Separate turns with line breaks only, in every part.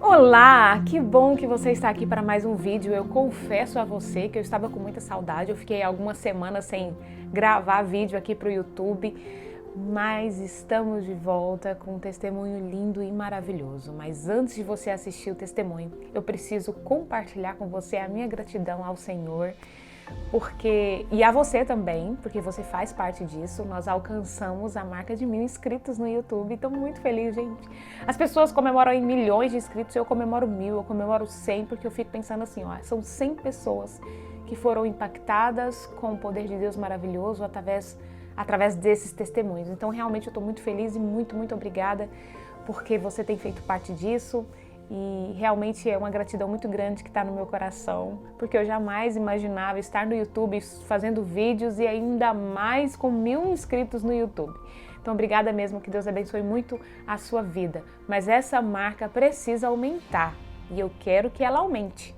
Olá, que bom que você está aqui para mais um vídeo. Eu confesso a você que eu estava com muita saudade, eu fiquei algumas semanas sem gravar vídeo aqui para o YouTube, mas estamos de volta com um testemunho lindo e maravilhoso. Mas antes de você assistir o testemunho, eu preciso compartilhar com você a minha gratidão ao Senhor, e a você também, porque você faz parte disso. Nós alcançamos a marca de 1.000 inscritos no YouTube, estou muito feliz, gente. As pessoas comemoram em milhões de inscritos, eu comemoro 1.000, eu comemoro 100, porque eu fico pensando assim, ó, são 100 pessoas que foram impactadas com o poder de Deus maravilhoso através desses testemunhos. Então realmente eu estou muito feliz e muito obrigada, porque você tem feito parte disso. E realmente é uma gratidão muito grande que está no meu coração, porque eu jamais imaginava estar no YouTube fazendo vídeos e ainda mais com 1.000 inscritos no YouTube. Então obrigada mesmo, que Deus abençoe muito a sua vida. Mas essa marca precisa aumentar e eu quero que ela aumente.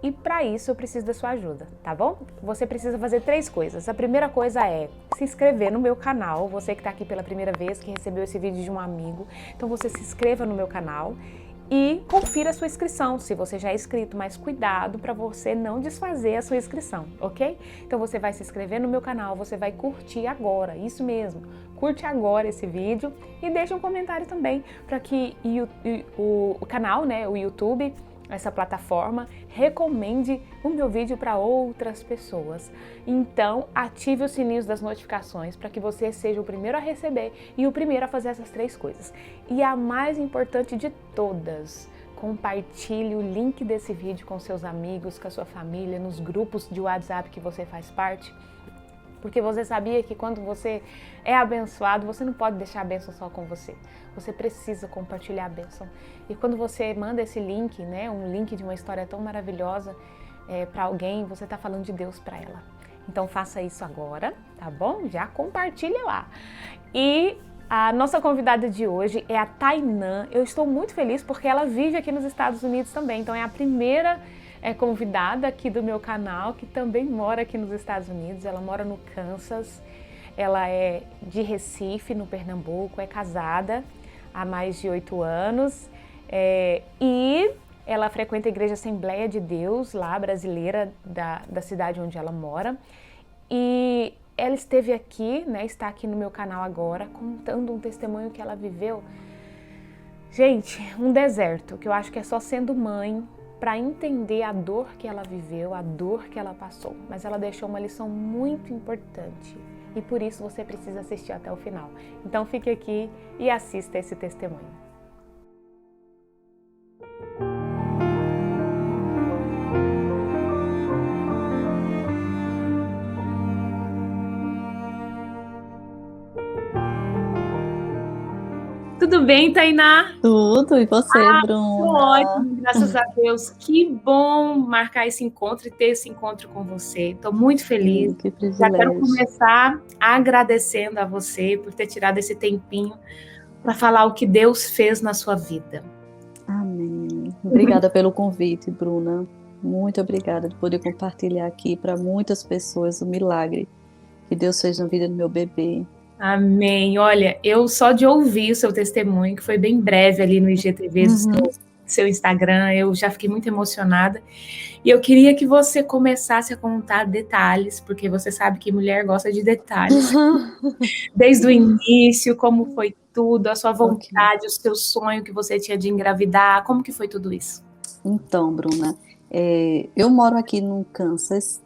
E para isso eu preciso da sua ajuda, tá bom? Você precisa fazer 3 coisas. A primeira coisa é se inscrever no meu canal. Você que está aqui pela primeira vez, que recebeu esse vídeo de um amigo, então você se inscreva no meu canal e confira a sua inscrição, se você já é inscrito, mas cuidado para você não desfazer a sua inscrição, ok? Então você vai se inscrever no meu canal, você vai curtir agora, isso mesmo, curte agora esse vídeo e deixa um comentário também para que o canal, né, o YouTube, essa plataforma, recomende o meu vídeo para outras pessoas. Então, ative os sininhos das notificações para que você seja o primeiro a receber e o primeiro a fazer essas 3 coisas. E a mais importante de todas, compartilhe o link desse vídeo com seus amigos, com a sua família, nos grupos de WhatsApp que você faz parte. Porque você sabia que quando você é abençoado, você não pode deixar a bênção só com você. Você precisa compartilhar a bênção. E quando você manda esse link, né, um link de uma história tão maravilhosa para alguém, você está falando de Deus para ela. Então faça isso agora, tá bom? Já compartilha lá. E a nossa convidada de hoje é a Tainã. Eu estou muito feliz porque ela vive aqui nos Estados Unidos também. Então é a primeira convidada aqui do meu canal, que também mora aqui nos Estados Unidos. Ela mora no Kansas, ela é de Recife, no Pernambuco, é casada há mais de 8 anos e ela frequenta a Igreja Assembleia de Deus, lá brasileira, da cidade onde ela mora. E ela esteve aqui, né, está aqui no meu canal agora, contando um testemunho que ela viveu. Gente, um deserto, que eu acho que é só sendo mãe para entender a dor que ela viveu, a dor que ela passou. Mas ela deixou uma lição muito importante e por isso você precisa assistir até o final. Então fique aqui e assista esse testemunho. Tudo bem, Tainá?
Tudo, e você,
Tô
Bruna?
ótimo, graças a Deus. Que bom marcar esse encontro e ter esse encontro com você. Estou muito feliz.
Que
Já quero
privilégio.
começar agradecendo a você por ter tirado esse tempinho para falar o que Deus fez na sua vida.
Amém. Obrigada pelo convite, Bruna. Muito obrigada de poder compartilhar aqui para muitas pessoas o milagre que Deus fez na vida do meu bebê.
Amém. Olha, eu só de ouvir o seu testemunho, que foi bem breve ali no IGTV do seu Instagram, eu já fiquei muito emocionada. E eu queria que você começasse a contar detalhes, porque você sabe que mulher gosta de detalhes. Desde o início, como foi tudo, a sua
Ok.
vontade, o seu sonho que você tinha de engravidar, como que foi tudo isso?
Então, Bruna, eu moro aqui no Kansas,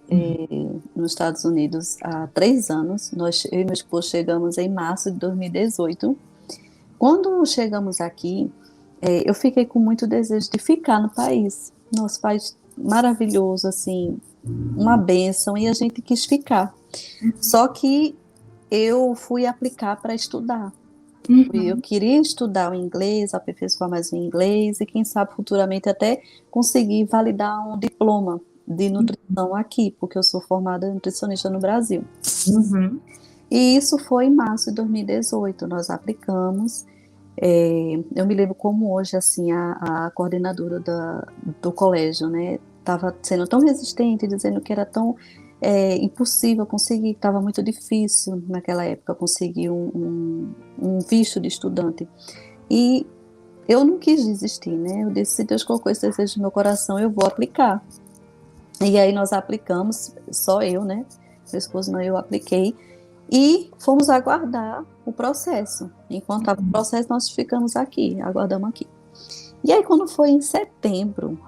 nos Estados Unidos, há 3 anos. Eu e meu esposo chegamos em março de 2018. Quando chegamos aqui, eu fiquei com muito desejo de ficar no país. Nosso país maravilhoso, assim, uma bênção, e a gente quis ficar. Só que eu fui aplicar para estudar. Eu
Uhum.
queria estudar o inglês, aperfeiçoar mais o inglês e quem sabe futuramente até conseguir validar um diploma de nutrição aqui, porque eu sou formada nutricionista no Brasil.
Uhum.
E isso foi em março de 2018. Nós aplicamos. Eu me lembro como hoje, assim, a coordenadora do colégio, né, estava sendo tão resistente, dizendo que era tão impossível conseguir, estava muito difícil naquela época conseguir um visto de estudante. E eu não quis desistir, né? Eu disse, se Deus colocou esse desejo no meu coração, eu vou aplicar. E aí nós aplicamos, só eu, né? Meu esposo não, eu apliquei. E fomos aguardar o processo. Enquanto estava o processo, nós ficamos aqui, aguardamos aqui. E aí, quando foi em setembro,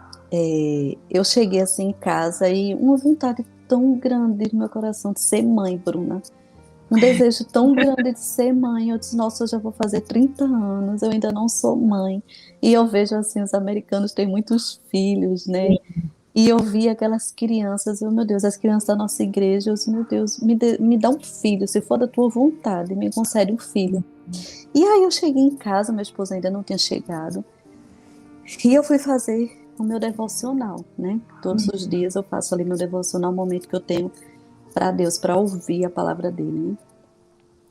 eu cheguei assim em casa e uma vontade tão grande no meu coração de ser mãe, Bruna. Um desejo tão grande de ser mãe. Eu disse, nossa, eu já vou fazer 30 anos, eu ainda não sou mãe. E eu vejo assim, os americanos têm muitos filhos, né? E eu vi aquelas crianças, meu Deus, as crianças da nossa igreja, eu disse, meu Deus, me dá um filho, se for da tua vontade, me concede um filho. E aí eu cheguei em casa, meu esposo ainda não tinha chegado, e eu fui fazer o meu devocional, né? Todos os dias eu faço ali meu devocional, o momento que eu tenho para Deus, para ouvir a palavra dele, né?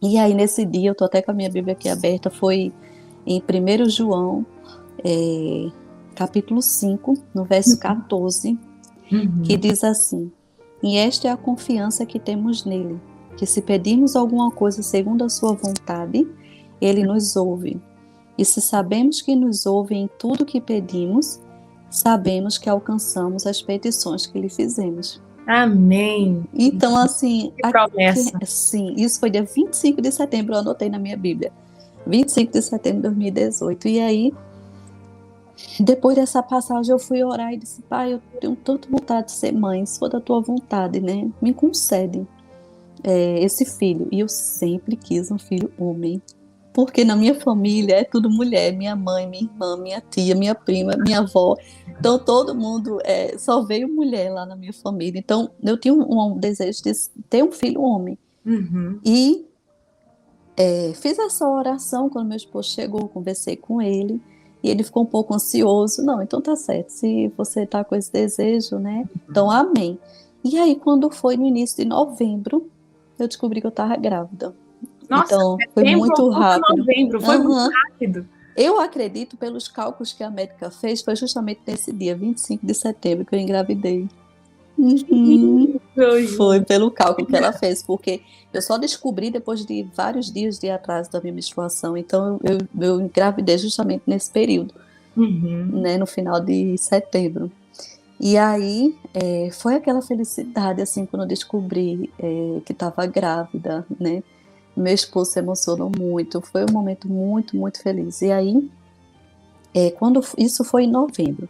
E aí nesse dia, eu tô até com a minha Bíblia aqui aberta, foi em 1 João, capítulo 5, no verso 14, que diz assim: e esta é a confiança que temos nele, que se pedirmos alguma coisa segundo a sua vontade, ele nos ouve. E se sabemos que nos ouve em tudo que pedimos, sabemos que alcançamos as petições que lhe fizemos.
Amém.
Então, assim,
Que promessa.
sim, isso foi dia 25 de setembro, eu anotei na minha Bíblia. 25 de setembro de 2018. E aí, depois dessa passagem, eu fui orar e disse, pai, eu tenho tanta vontade de ser mãe, se for da tua vontade, né? Me concede esse filho. E eu sempre quis um filho homem. Porque na minha família é tudo mulher, minha mãe, minha irmã, minha tia, minha prima, minha avó. Então todo mundo só veio mulher lá na minha família. Então eu tinha um desejo de ter um filho homem. E fiz essa oração quando meu esposo chegou, conversei com ele. E ele ficou um pouco ansioso. Não, então tá certo, se você tá com esse desejo, né? Então amém. E aí quando foi no início de novembro, eu descobri que eu estava grávida.
Nossa,
Então, foi
setembro,
muito
outubro,
rápido.
novembro, foi muito rápido.
Eu acredito, pelos cálculos que a médica fez, foi justamente nesse dia, 25 de setembro, que eu engravidei. Foi pelo cálculo que ela fez, porque eu só descobri depois de vários dias de atraso da minha menstruação. Então, eu engravidei justamente nesse período, né, no final de setembro. E aí, foi aquela felicidade, assim, quando eu descobri que estava grávida, né? Meu esposo se emocionou muito, foi um momento muito, muito feliz. E aí, isso foi em novembro.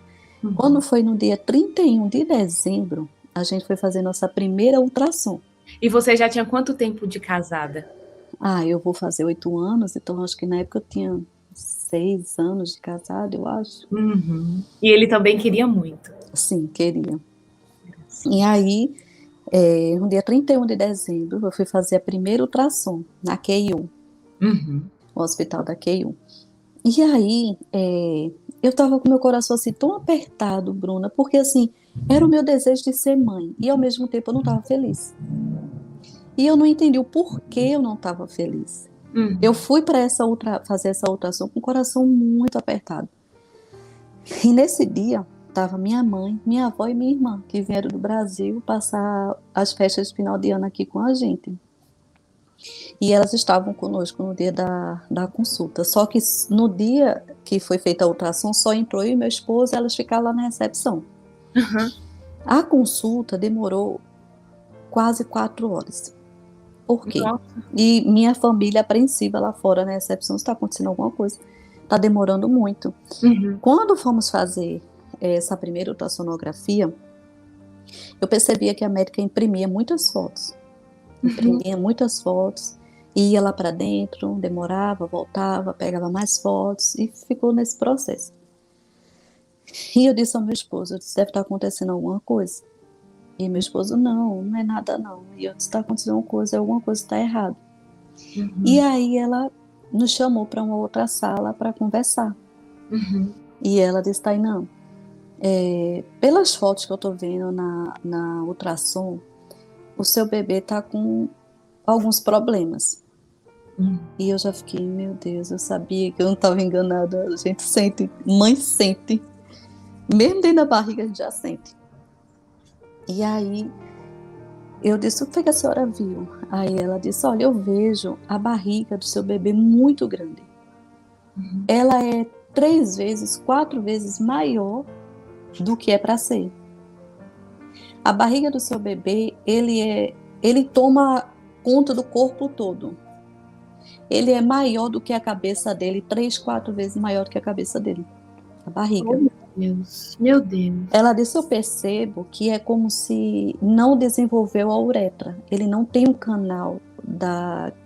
Quando foi no dia 31 de dezembro, a gente foi fazer nossa primeira ultrassom.
E você já tinha quanto tempo de casada?
Eu vou fazer 8 anos, então acho que na época eu tinha 6 anos de casada, eu acho.
E ele também queria muito.
Sim, queria. E aí, no dia 31 de dezembro, eu fui fazer a primeira ultrassom na QI1, no hospital da QI1. E aí, eu tava com meu coração assim tão apertado, Bruna, porque assim, era o meu desejo de ser mãe, e ao mesmo tempo eu não tava feliz. E eu não entendi o porquê eu não tava feliz. Eu fui para fazer essa ultrassom com o coração muito apertado. E nesse dia, tava minha mãe, minha avó e minha irmã, que vieram do Brasil passar as festas de final de ano aqui com a gente. E elas estavam conosco no dia da consulta. Só que no dia que foi feita a ultrassom, só entrou eu e meu esposo, elas ficaram lá na recepção. A consulta demorou quase 4 horas. Por quê?
Nossa.
E minha família apreensiva lá fora na recepção, está acontecendo alguma coisa. Está demorando muito. Quando fomos fazer essa primeira ultrassonografia, eu percebia que a médica imprimia muitas fotos. Imprimia muitas fotos, ia lá para dentro, demorava, voltava, pegava mais fotos e ficou nesse processo. E eu disse ao meu esposo, eu disse, deve estar acontecendo alguma coisa. E meu esposo, não é nada não. E eu disse, está acontecendo alguma coisa está errada. E aí ela nos chamou para uma outra sala para conversar. E ela disse, Tainã, pelas fotos que eu estou vendo na ultrassom, o seu bebê está com alguns problemas. E eu já fiquei, meu Deus, eu sabia que eu não estava enganada. A gente sente, mãe sente. Mesmo dentro da barriga a gente já sente. E aí eu disse, o que foi que a senhora viu? Aí ela disse, olha, eu vejo a barriga do seu bebê muito grande. Ela é 3 vezes, 4 vezes maior do que é para ser. A barriga do seu bebê, ele toma conta do corpo todo. Ele é maior do que a cabeça dele, 3, 4 vezes maior do que a cabeça dele. A barriga.
Oh, meu Deus, meu Deus.
Ela disse, eu percebo que é como se não desenvolveu a uretra. Ele não tem um canal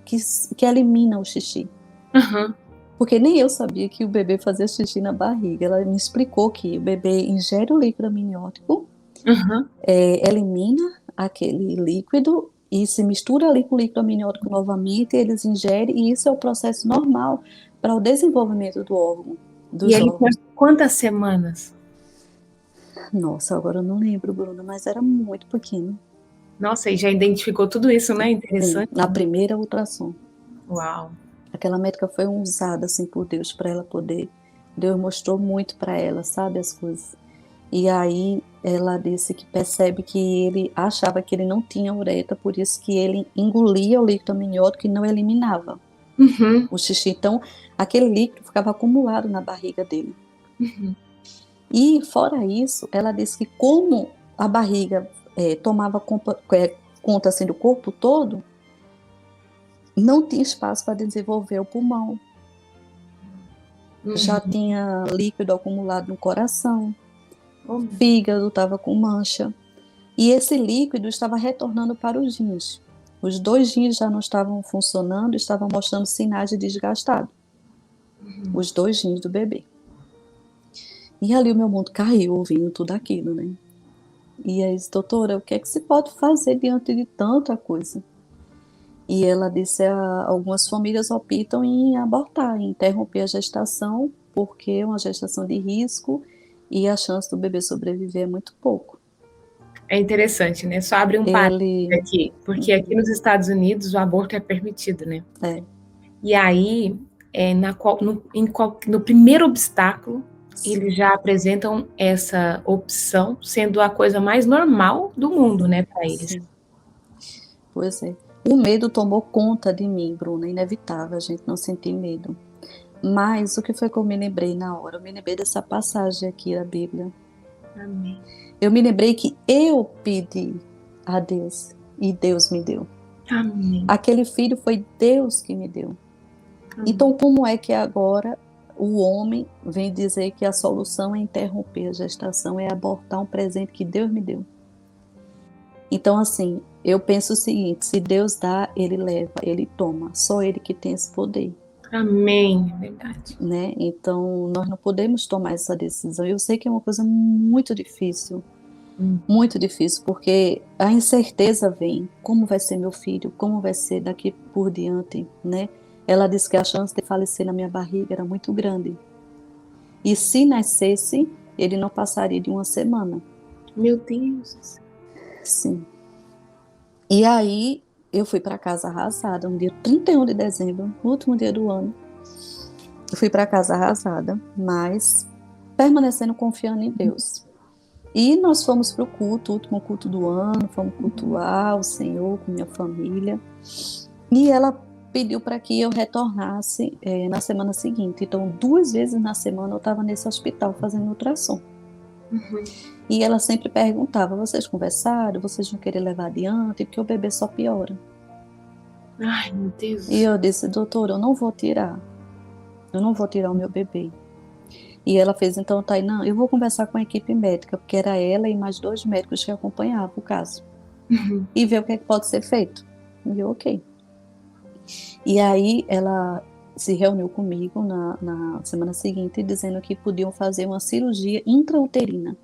que elimina o xixi.
Uhum.
Porque nem eu sabia que o bebê fazia xixi na barriga. Ela me explicou que o bebê ingere o líquido amniótico,
Uhum.
elimina aquele líquido e se mistura ali com o líquido amniótico novamente, eles ingerem, e isso é o processo normal para o desenvolvimento do órgão.
E ele tinha quantas semanas?
Nossa, agora eu não lembro, Bruna, mas era muito pequeno.
Nossa, e já identificou tudo isso, né? Interessante.
Sim, na primeira ultrassom.
Uau.
Aquela médica foi usada assim por Deus para ela poder. Deus mostrou muito para ela, sabe, as coisas. E aí ela disse que percebe que ele achava que ele não tinha uretra, por isso que ele engolia o líquido amniótico e não eliminava o xixi. Então, aquele líquido ficava acumulado na barriga dele. E, fora isso, ela disse que como a barriga tomava conta assim, do corpo todo, não tinha espaço para desenvolver o pulmão. Já tinha líquido acumulado no coração. O fígado estava com mancha. E esse líquido estava retornando para os rins. Os 2 rins já não estavam funcionando, estavam mostrando sinais de desgastado. Os 2 rins do bebê. E ali o meu mundo caiu ouvindo tudo aquilo, né? E aí disse, doutora, o que é que se pode fazer diante de tanta coisa? E ela disse, algumas famílias optam em abortar, em interromper a gestação, porque é uma gestação de risco e a chance do bebê sobreviver é muito pouco.
É interessante, né? Só abre um parênteses aqui, porque aqui nos Estados Unidos o aborto é permitido, né? E aí, no primeiro obstáculo, eles já apresentam essa opção sendo a coisa mais normal do mundo, né, para eles.
Sim. Pois é. O medo tomou conta de mim, Bruna, inevitável a gente não sentir medo. Mas o que foi que eu me lembrei na hora? Eu me lembrei dessa passagem aqui da Bíblia.
Amém.
Eu me lembrei que eu pedi a Deus e Deus me deu.
Amém.
Aquele filho foi Deus que me deu. Amém. Então, como é que agora o homem vem dizer que a solução é interromper a gestação, é abortar um presente que Deus me deu? Então, assim, eu penso o seguinte, se Deus dá, Ele leva, Ele toma. Só Ele que tem esse poder.
Amém, verdade.
Né? Então, nós não podemos tomar essa decisão. Eu sei que é uma coisa muito difícil, porque a incerteza vem. Como vai ser meu filho? Como vai ser daqui por diante? Né? Ela disse que a chance de falecer na minha barriga era muito grande. E se nascesse, ele não passaria de 1 semana.
Meu Deus.
Sim. E aí, eu fui para casa arrasada, um dia 31 de dezembro, no último dia do ano. Eu fui para casa arrasada, mas permanecendo confiando em Deus. E nós fomos para o culto, o último culto do ano, fomos cultuar o Senhor com minha família. E ela pediu para que eu retornasse na semana seguinte. Então, 2 vezes na semana eu estava nesse hospital fazendo ultrassom. E ela sempre perguntava, vocês conversaram? Vocês vão querer levar adiante? Porque o bebê só piora.
Ai, meu Deus.
E eu disse, doutora, eu não vou tirar o meu bebê. E ela fez, então, Tainã, eu vou conversar com a equipe médica, porque era ela e mais 2 médicos que acompanhavam o caso. E ver o que é que pode ser feito. E eu, ok. E aí ela se reuniu comigo na semana seguinte, dizendo que podiam fazer uma cirurgia intrauterina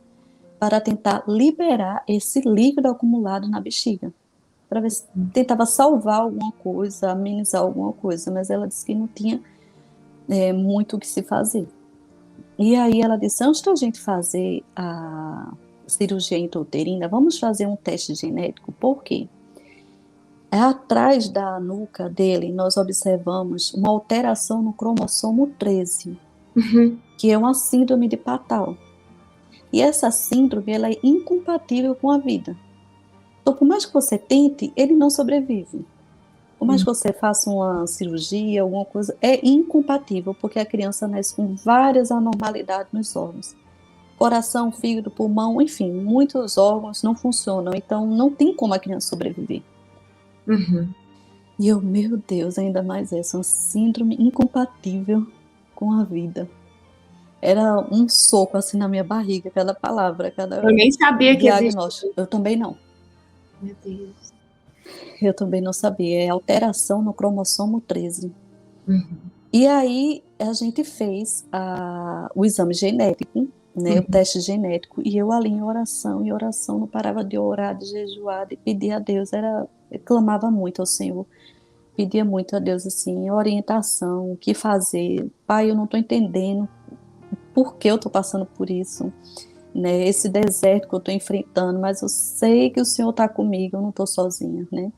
para tentar liberar esse líquido acumulado na bexiga. Para ver se tentava salvar alguma coisa, amenizar alguma coisa, mas ela disse que não tinha muito o que se fazer. E aí ela disse, antes da gente fazer a cirurgia intrauterina, vamos fazer um teste genético. Por quê? Atrás da nuca dele, nós observamos uma alteração no cromossomo 13, que é uma síndrome de Patau. E essa síndrome, ela é incompatível com a vida. Então, por mais que você tente, ele não sobrevive. Por mais que você faça uma cirurgia, alguma coisa, é incompatível, porque a criança nasce com várias anormalidades nos órgãos. Coração, fígado, pulmão, enfim, muitos órgãos não funcionam, então não tem como a criança sobreviver. E eu, meu Deus, ainda mais essa, uma síndrome incompatível com a vida. Era um soco assim na minha barriga, cada palavra, cada
eu nem sabia
diagnóstico. Eu também não.
Meu Deus.
Eu também não sabia. É alteração no cromossomo 13. E aí a gente fez o exame genético, né, o teste genético, e eu ali em oração, não parava de orar, de jejuar, de pedir a Deus, eu clamava muito ao Senhor, pedia muito a Deus, assim, orientação, o que fazer. Pai, eu não estou entendendo por que eu estou passando por isso, né, esse deserto que eu estou enfrentando, mas eu sei que o Senhor está comigo, eu não estou sozinha, né.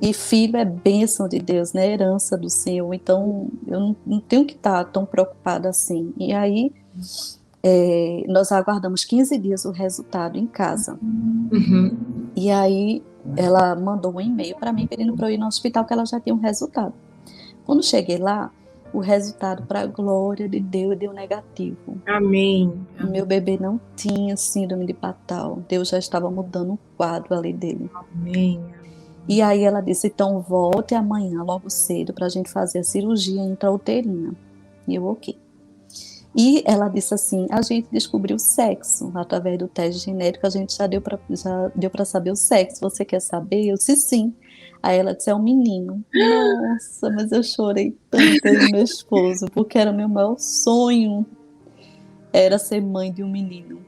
E filho é bênção de Deus, né, herança do Senhor, então eu não tenho que estar tão preocupada assim. E aí nós aguardamos 15 dias o resultado em casa. E aí ela mandou um e-mail para mim pedindo para eu ir no hospital, que ela já tinha um resultado. Quando cheguei lá, o resultado, para a glória de Deus, deu negativo.
Amém.
Meu bebê não tinha síndrome de Patau. Deus já estava mudando o quadro ali dele.
Amém.
E aí ela disse, então volte amanhã logo cedo para a gente fazer a cirurgia intrauterina. E eu, ok. E ela disse assim, a gente descobriu o sexo através do teste genético, a gente já deu para saber o sexo, você quer saber? Eu disse sim. Aí ela disse, é um menino. Nossa, mas eu chorei tanto, eu e meu esposo, porque era o meu maior sonho, era ser mãe de um menino.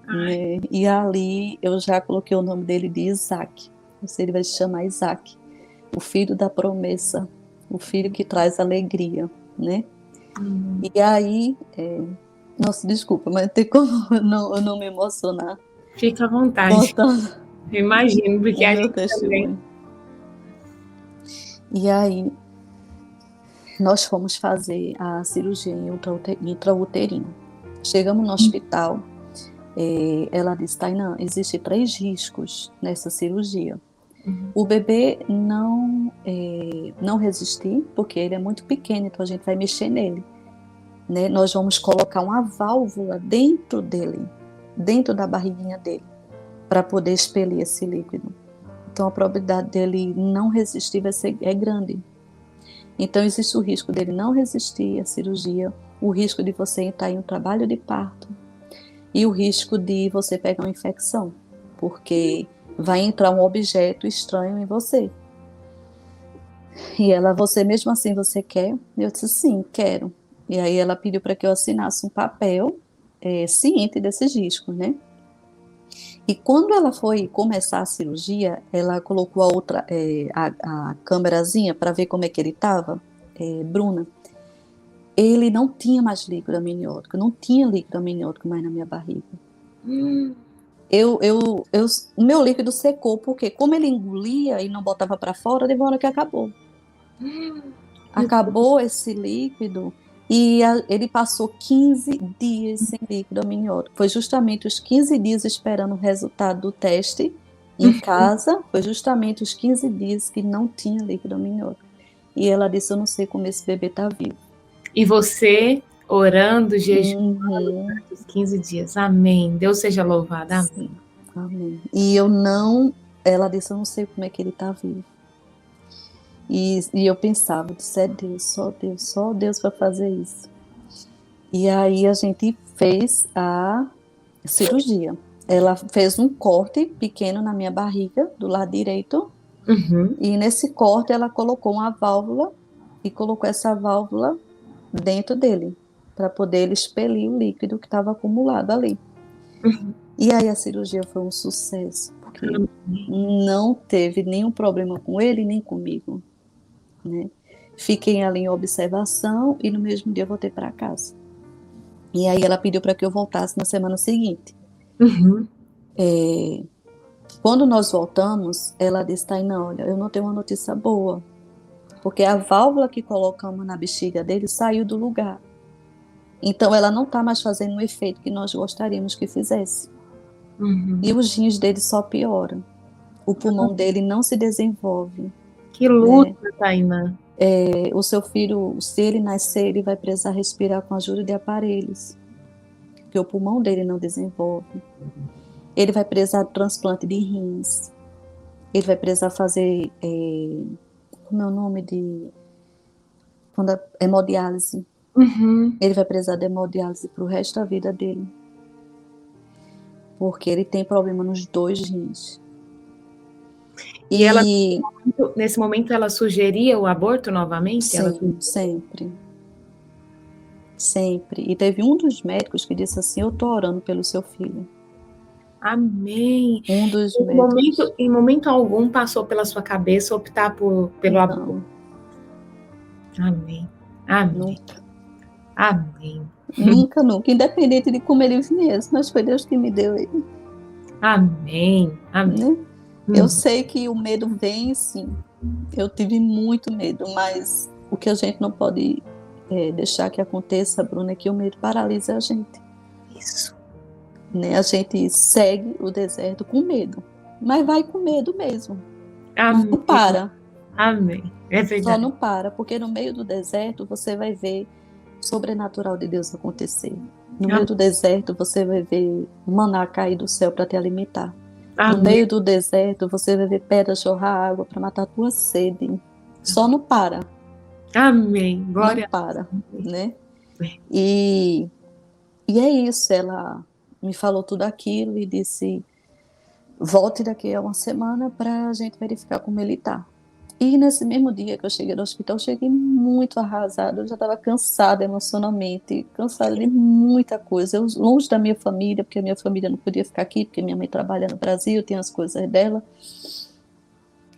Né? E ali eu já coloquei o nome dele de Isaac. Ele vai se chamar Isaac, o filho da promessa, o filho que traz alegria, né? E aí, nossa, desculpa, mas tem como eu não me emocionar?
Fica à vontade. Eu imagino, porque
o meu testemunho. E aí, nós fomos fazer a cirurgia intrauterina. Chegamos no hospital, ela disse, Tainá, existem 3 riscos nessa cirurgia. O bebê não resistir, porque ele é muito pequeno, então a gente vai mexer nele. Né? Nós vamos colocar uma válvula dentro dele, dentro da barriguinha dele, para poder expelir esse líquido. Então a probabilidade dele não resistir é grande. Então existe o risco dele não resistir à cirurgia, o risco de você entrar em um trabalho de parto e o risco de você pegar uma infecção, porque vai entrar um objeto estranho em você. E ela, você mesmo assim, você quer? Eu disse, sim, quero. E aí ela pediu para que eu assinasse um papel ciente desses riscos, né? E quando ela foi começar a cirurgia, ela colocou a câmerazinha para ver como é que ele estava, Bruna. Ele não tinha mais líquido amniótico, não tinha líquido amniótico mais na minha barriga. O meu líquido secou, porque como ele engolia e não botava para fora, teve uma hora que acabou. Acabou esse líquido e ele passou 15 dias sem líquido amniótico. Foi justamente os 15 dias esperando o resultado do teste em casa, foi justamente os 15 dias que não tinha líquido amniótico. E ela disse, eu não sei como esse bebê está vivo.
E você orando, jejuando os 15 dias. Amém. Deus seja louvado. Amém.
Sim, amém. E ela disse, eu não sei como é que ele está vivo. E eu pensava, disse, é Deus, só Deus para fazer isso. E aí a gente fez a cirurgia. Ela fez um corte pequeno na minha barriga, do lado direito, e nesse corte ela colocou uma válvula, e colocou essa válvula dentro dele, para poder ele expelir o líquido que estava acumulado ali. E aí a cirurgia foi um sucesso, porque não teve nenhum problema com ele, nem comigo. Né? Fiquei ali em observação e no mesmo dia voltei para casa. E aí ela pediu para que eu voltasse na semana seguinte. Quando nós voltamos, ela disse, Tainá, olha, eu não tenho uma notícia boa, porque a válvula que colocamos na bexiga dele saiu do lugar. Então ela não está mais fazendo o efeito que nós gostaríamos que fizesse. E os rins dele só pioram. O pulmão dele não se desenvolve.
Que luta, Tainã.
O seu filho, se ele nascer, ele vai precisar respirar com a ajuda de aparelhos, porque o pulmão dele não desenvolve. Ele vai precisar de transplante de rins. Ele vai precisar fazer, como é o nome de... Quando é hemodiálise.
Uhum.
Ele vai precisar de hemodiálise para o resto da vida dele. Porque ele tem problema nos 2 rins.
E ela, nesse momento, ela sugeria o aborto novamente?
Sim, sempre. Sempre. E teve um dos médicos que disse assim, eu estou orando pelo seu filho.
Amém.
Um dos médicos.
Em momento algum passou pela sua cabeça optar pelo aborto? Amém. Amém.
Nunca.
Amém.
Nunca. Independente de como ele viesse, mas foi Deus que me deu ele.
Amém. Amém.
Né? Eu sei que o medo vem, sim. Eu tive muito medo, mas o que a gente não pode deixar que aconteça, Bruna, é que o medo paralisa a gente.
Isso.
Né? A gente segue o deserto com medo, mas vai com medo mesmo.
Amém.
Não para.
Amém. É verdade.
Só não para, porque no meio do deserto você vai ver o sobrenatural de Deus acontecer. No meio do deserto você vai ver maná cair do céu para te alimentar.
Amém.
No meio do deserto você vai ver pedras jorrar água para matar a tua sede. Só não para.
Amém. Glória.
Não para, né? E é isso, ela me falou tudo aquilo e disse, volte daqui a uma semana para a gente verificar como ele está. E nesse mesmo dia que eu cheguei no hospital, eu cheguei muito arrasada, eu já estava cansada emocionalmente, cansada de muita coisa, eu longe da minha família, porque a minha família não podia ficar aqui, porque minha mãe trabalha no Brasil, tem as coisas dela.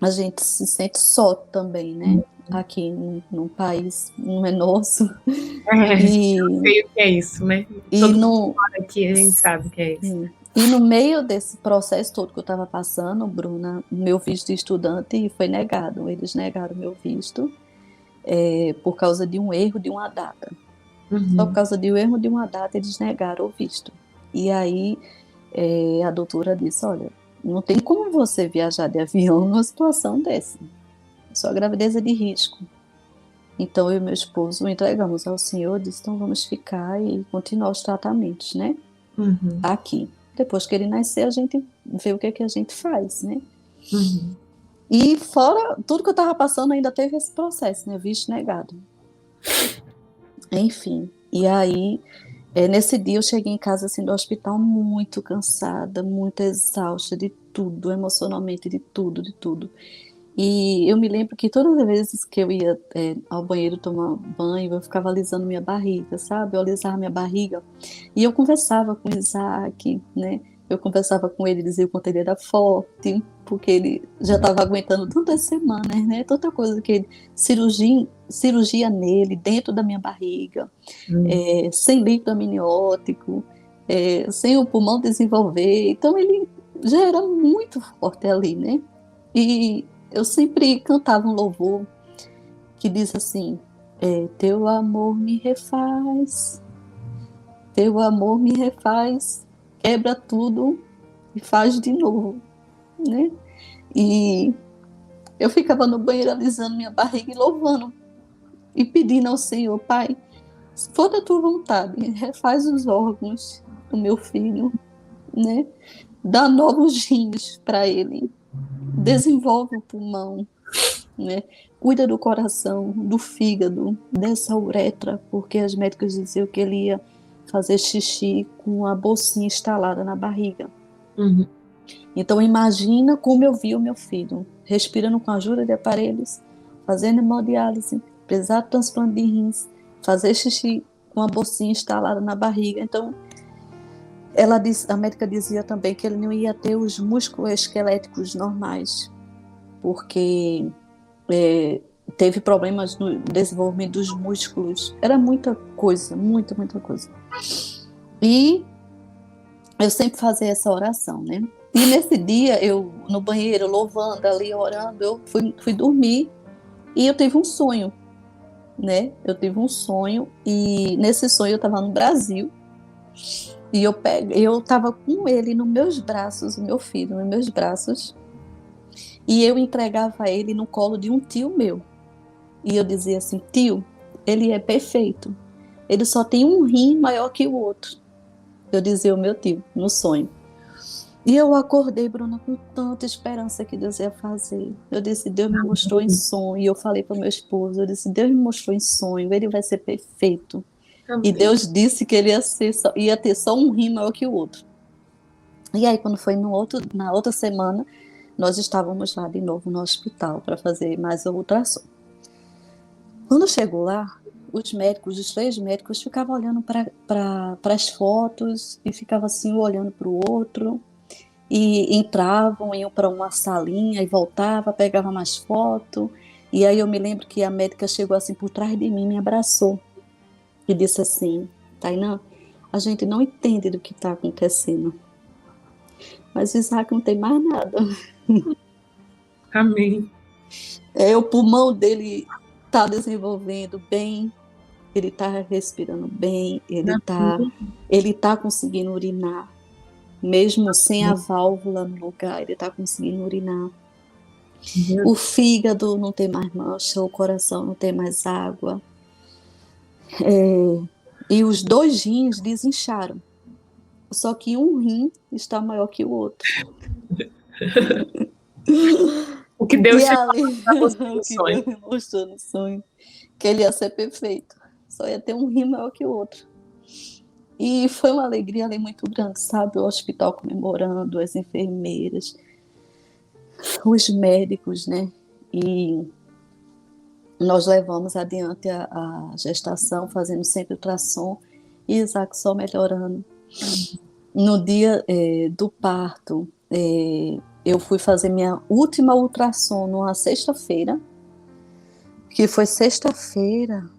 A gente se sente só também, né? Aqui num país não é nosso.
Eu sei o que é isso, né? Todo mundo aqui a gente sabe o que é isso.
E no meio desse processo todo que eu estava passando, Bruna, meu visto de estudante foi negado. Eles negaram meu visto por causa de um erro de uma data. Só por causa de um erro de uma data eles negaram o visto. E aí a doutora disse, olha, não tem como você viajar de avião numa situação dessa. Sua gravidez é de risco. Então eu e meu esposo entregamos ao Senhor, disse, então vamos ficar e continuar os tratamentos, né? Aqui. Depois que ele nascer, a gente vê o que é que a gente faz, né? E fora tudo que eu estava passando, ainda teve esse processo, né? Visto negado. Enfim. E aí, nesse dia eu cheguei em casa, assim, do hospital muito cansada, muito exausta de tudo, emocionalmente, de tudo, de tudo. E eu me lembro que todas as vezes que eu ia ao banheiro tomar banho, eu ficava alisando minha barriga, sabe? Eu alisava minha barriga. E eu conversava com o Isaac, né? Eu conversava com ele, dizia o quanto ele era forte, porque ele já estava aguentando tantas semanas, né? Tanta coisa que ele... Cirurgia nele, dentro da minha barriga, sem líquido amniótico, sem o pulmão desenvolver. Então ele já era muito forte ali, né? E eu sempre cantava um louvor que diz assim, teu amor me refaz, teu amor me refaz, quebra tudo e faz de novo, né? E eu ficava no banheiro alisando minha barriga e louvando e pedindo ao Senhor, Pai, se for da tua vontade, refaz os órgãos do meu filho, né? Dá novos rins para ele, desenvolve o pulmão, né? Cuida do coração, do fígado, dessa uretra, porque as médicas diziam que ele ia fazer xixi com a bolsinha instalada na barriga. Então imagina como eu vi o meu filho, respirando com a ajuda de aparelhos, fazendo hemodiálise, precisar de transplante de rins, fazer xixi com a bolsinha instalada na barriga. Então a médica dizia também que ele não ia ter os músculos esqueléticos normais, porque teve problemas no desenvolvimento dos músculos. Era muita coisa, muita coisa. E eu sempre fazia essa oração, né? E nesse dia, eu no banheiro, louvando ali, orando, eu fui dormir e eu tive um sonho, né? Eu tive um sonho e nesse sonho eu estava no Brasil. E eu estava com ele nos meus braços, o meu filho nos meus braços, E eu entregava ele no colo de um tio meu. E eu dizia assim, tio, ele é perfeito. Ele só tem um rim maior que o outro. Eu dizia ao meu tio, no sonho. E eu acordei, Bruna, com tanta esperança que Deus ia fazer. Eu disse, Deus me mostrou em sonho. E eu falei para o meu esposo, eu disse, Deus me mostrou em sonho, ele vai ser perfeito. Amém. E Deus disse que ele ia ter só um rim maior que o outro. E aí, quando foi na outra semana, nós estávamos lá de novo no hospital para fazer mais a ultrassom. Quando chegou lá, os 3 médicos ficavam olhando para as fotos e ficavam assim, um olhando para o outro. E entravam, iam para uma salinha e voltava, pegava mais foto. E aí eu me lembro que a médica chegou assim por trás de mim, me abraçou e disse assim, Tainã, a gente não entende do que está acontecendo, mas o Isaac não tem mais nada.
Amém.
O pulmão dele está desenvolvendo bem, ele está respirando bem, ele tá conseguindo urinar. Mesmo sem a válvula no lugar, ele está conseguindo urinar. O fígado não tem mais mancha, o coração não tem mais água. E os 2 rins desincharam. Só que um rim está maior que o outro.
O que Deus
mostrou no sonho. Que ele ia ser perfeito. Só ia ter um rim maior que o outro. E foi uma alegria ali muito grande, sabe? O hospital comemorando, as enfermeiras, os médicos, né? E nós levamos adiante a gestação, fazendo sempre ultrassom, e Isaac só melhorando. No dia do parto, eu fui fazer minha última ultrassom numa sexta-feira, que foi sexta-feira,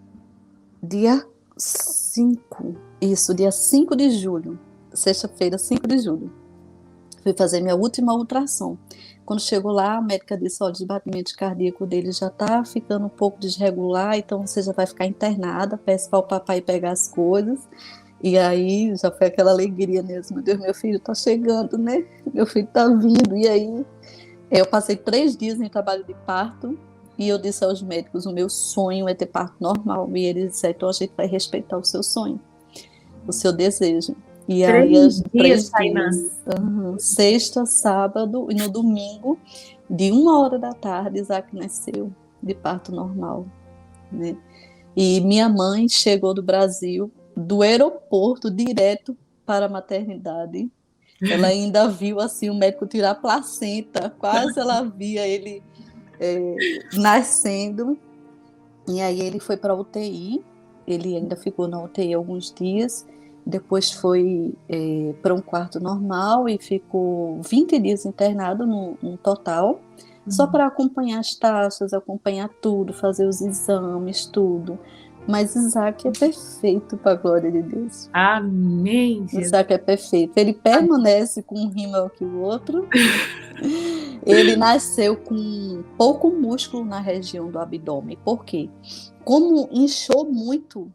dia 5. Isso, dia 5 de julho, sexta-feira, 5 de julho. Fui fazer minha última ultrassom. Quando chegou lá, a médica disse, olha, o batimento cardíaco dele já está ficando um pouco desregular, então você já vai ficar internada, peço para o papai pegar as coisas. E aí já foi aquela alegria mesmo, meu Deus, meu filho está chegando, né? Meu filho está vindo. E aí eu passei 3 dias em trabalho de parto, e eu disse aos médicos, o meu sonho é ter parto normal. E eles disseram, então a gente vai respeitar o seu sonho, o seu desejo. E 3 dias, sexta, sábado e no domingo, de 1h da tarde, Isaac nasceu de parto normal, né? E minha mãe chegou do Brasil, do aeroporto, direto para a maternidade. Ela ainda viu assim o médico tirar a placenta, quase ela via ele nascendo. E aí ele foi para a UTI, ele ainda ficou na UTI alguns dias, depois foi para um quarto normal e ficou 20 dias internado no total, só para acompanhar as taxas, acompanhar tudo, fazer os exames, tudo. Mas Isaac é perfeito para a glória de Deus.
Amém.
Isaac é perfeito. Ele permanece com um rim maior que o outro. Ele nasceu com pouco músculo na região do abdômen. Por quê? Como inchou muito,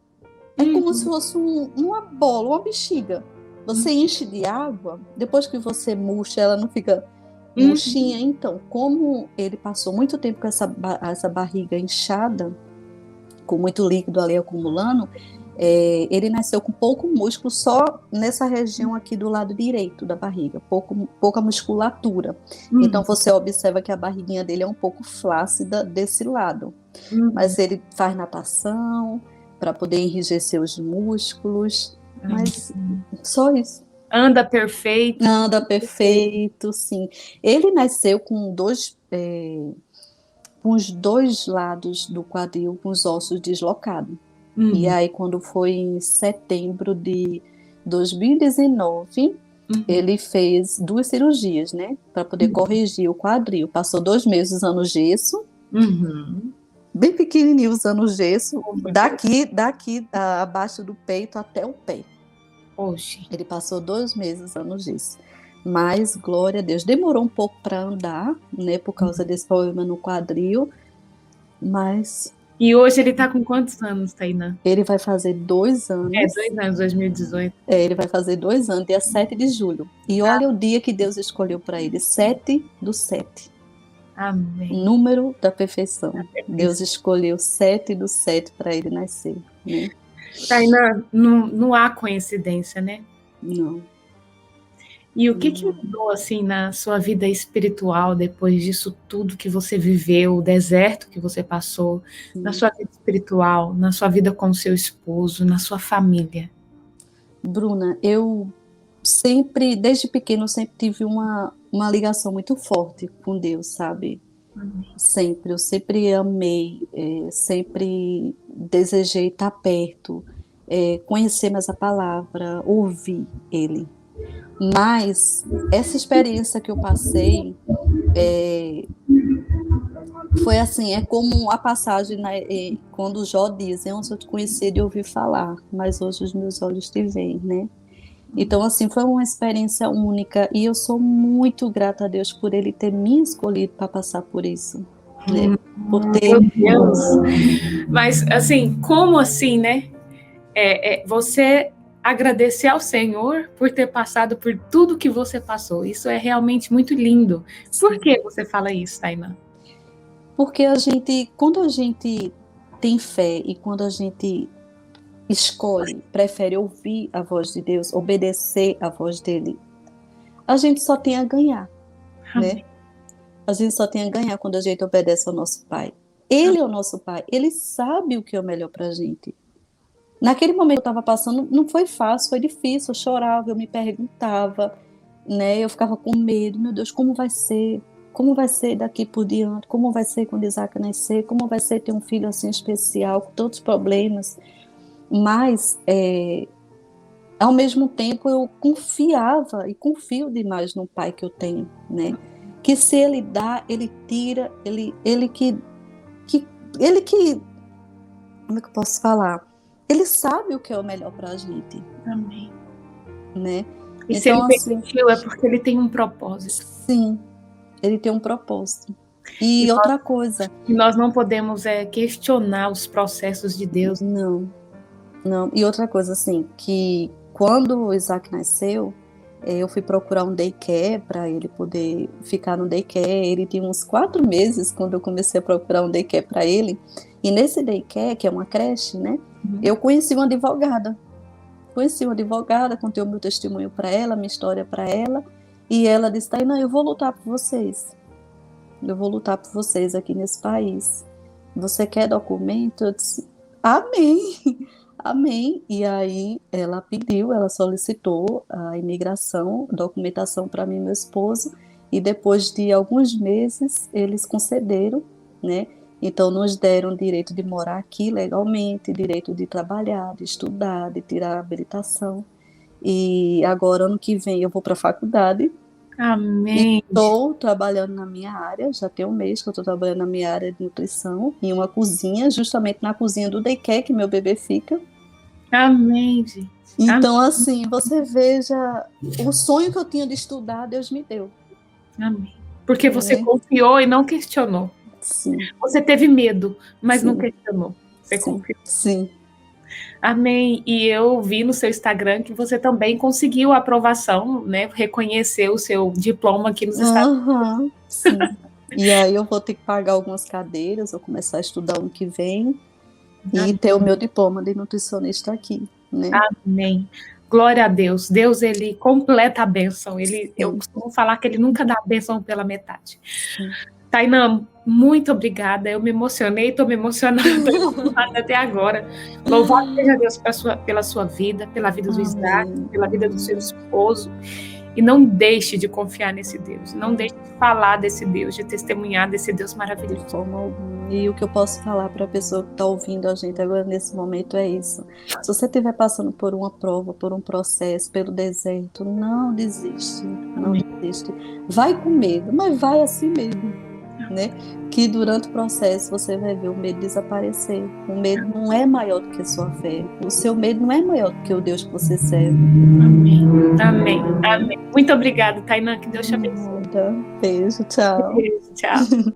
é como se fosse uma bola, uma bexiga. Você enche de água, depois que você murcha, ela não fica murchinha. Então, como ele passou muito tempo com essa barriga inchada, com muito líquido ali acumulando, ele nasceu com pouco músculo, só nessa região aqui do lado direito da barriga, pouca musculatura. Então você observa que a barriguinha dele é um pouco flácida desse lado. Mas ele faz natação para poder enrijecer os músculos, mas só isso.
Anda perfeito.
Anda perfeito, sim. Ele nasceu com os 2 lados do quadril com os ossos deslocados. E aí, quando foi em setembro de 2019, ele fez 2 cirurgias, né? Para poder corrigir o quadril. Passou 2 meses usando gesso, bem pequenininho usando gesso, daqui abaixo do peito até o pé.
Oxe.
Ele passou 2 meses usando gesso. Mas, glória a Deus, demorou um pouco para andar, né, por causa desse problema no quadril, mas...
E hoje ele está com quantos anos, Tainã?
Ele vai fazer 2 anos.
2 anos, 2018.
Ele vai fazer 2 anos, dia 7 de julho. E olha o dia que Deus escolheu para ele, 7/7.
Amém.
Número da perfeição. Deus escolheu 7/7 para ele nascer, né?
Tainá, não há coincidência, né?
Não.
E o que mudou, assim, na sua vida espiritual depois disso tudo que você viveu, o deserto que você passou, na sua vida espiritual, na sua vida com o seu esposo, na sua família?
Bruna, eu sempre, desde pequeno, sempre tive uma ligação muito forte com Deus, sabe? Sempre, eu sempre amei, sempre desejei estar perto, conhecer mais a palavra, ouvir Ele. Mas essa experiência que eu passei foi assim, é como a passagem, né, quando Jó diz, antes eu te conhecia de ouvir falar, mas hoje os meus olhos te veem, né? Então, assim, foi uma experiência única e eu sou muito grata a Deus por Ele ter me escolhido para passar por isso, né? Por ter...
Meu Deus! Mas, assim, como assim, né? Você agradecer ao Senhor por ter passado por tudo que você passou. Isso é realmente muito lindo. Por que você fala isso, Tainá?
Porque quando a gente tem fé e quando a gente escolhe, prefere ouvir a voz de Deus, obedecer a voz dele, a gente só tem a ganhar, né? A gente só tem a ganhar quando a gente obedece ao nosso Pai. Ele é o nosso Pai, Ele sabe o que é o melhor pra gente. Naquele momento que eu estava passando, não foi fácil, foi difícil, eu chorava, eu me perguntava, né? Eu ficava com medo, meu Deus, como vai ser? Como vai ser daqui por diante? Como vai ser quando Isaac nascer? Como vai ser ter um filho assim especial, com tantos problemas? Mas, ao mesmo tempo, eu confiava e confio demais no Pai que eu tenho, né? Que se Ele dá, Ele tira, Ele que como é que eu posso falar? Ele sabe o que é o melhor para a gente.
Amém.
Né?
E então, se Ele permitiu, é porque Ele tem um propósito.
Sim, Ele tem um propósito. E outra coisa...
E nós não podemos questionar os processos de Deus.
Não. E outra coisa, assim, que quando o Isaac nasceu, eu fui procurar um daycare para ele poder ficar no daycare. Ele tinha uns 4 meses quando eu comecei a procurar um daycare para ele. E nesse daycare, que é uma creche, né? Eu conheci uma advogada. Contei o meu testemunho para ela, minha história para ela. E ela disse, Tainá, eu vou lutar por vocês. Eu vou lutar por vocês aqui nesse país. Você quer documento? Eu disse, amém. Amém. E aí ela solicitou a imigração, documentação para mim e meu esposo, e depois de alguns meses eles concederam, né? Então nos deram direito de morar aqui legalmente, direito de trabalhar, de estudar, de tirar a habilitação. E agora, ano que vem, eu vou para a faculdade.
Amém.
Estou trabalhando na minha área, já tem um mês que eu estou trabalhando na minha área de nutrição, em uma cozinha, justamente na cozinha do daycare que meu bebê fica.
Amém, gente.
Então, assim, você veja, o sonho que eu tinha de estudar, Deus me deu.
Amém. Porque você confiou e não questionou.
Sim.
Você teve medo, mas não questionou. Você confiou.
Sim.
Amém. E eu vi no seu Instagram que você também conseguiu a aprovação, né? Reconhecer o seu diploma aqui nos Estados Unidos.
Sim. E aí eu vou ter que pagar algumas cadeiras, vou começar a estudar ano que vem e ter o meu diploma de nutricionista aqui, né?
Amém. Glória a Deus. Deus, Ele completa a bênção. Eu costumo falar que Ele nunca dá a bênção pela metade. Sim. Tainá, muito obrigada. Eu me emocionei, estou me emocionando até agora. Louvado seja Deus pela sua vida, pela vida do Isaac, pela vida do seu esposo. E não deixe de confiar nesse Deus. Não deixe de falar desse Deus, de testemunhar desse Deus maravilhoso.
E o que eu posso falar para a pessoa que está ouvindo a gente agora nesse momento é isso. Se você estiver passando por uma prova, por um processo, pelo deserto, não desiste. Não desiste. Vai com medo, mas vai assim mesmo. Né? Que durante o processo você vai ver o medo desaparecer. O medo não é maior do que a sua fé. O seu medo não é maior do que o Deus que você serve.
Amém. Amém. Amém. Muito obrigada, Tainá. Que Deus te abençoe.
Beijo, tchau.
Beijo, tchau.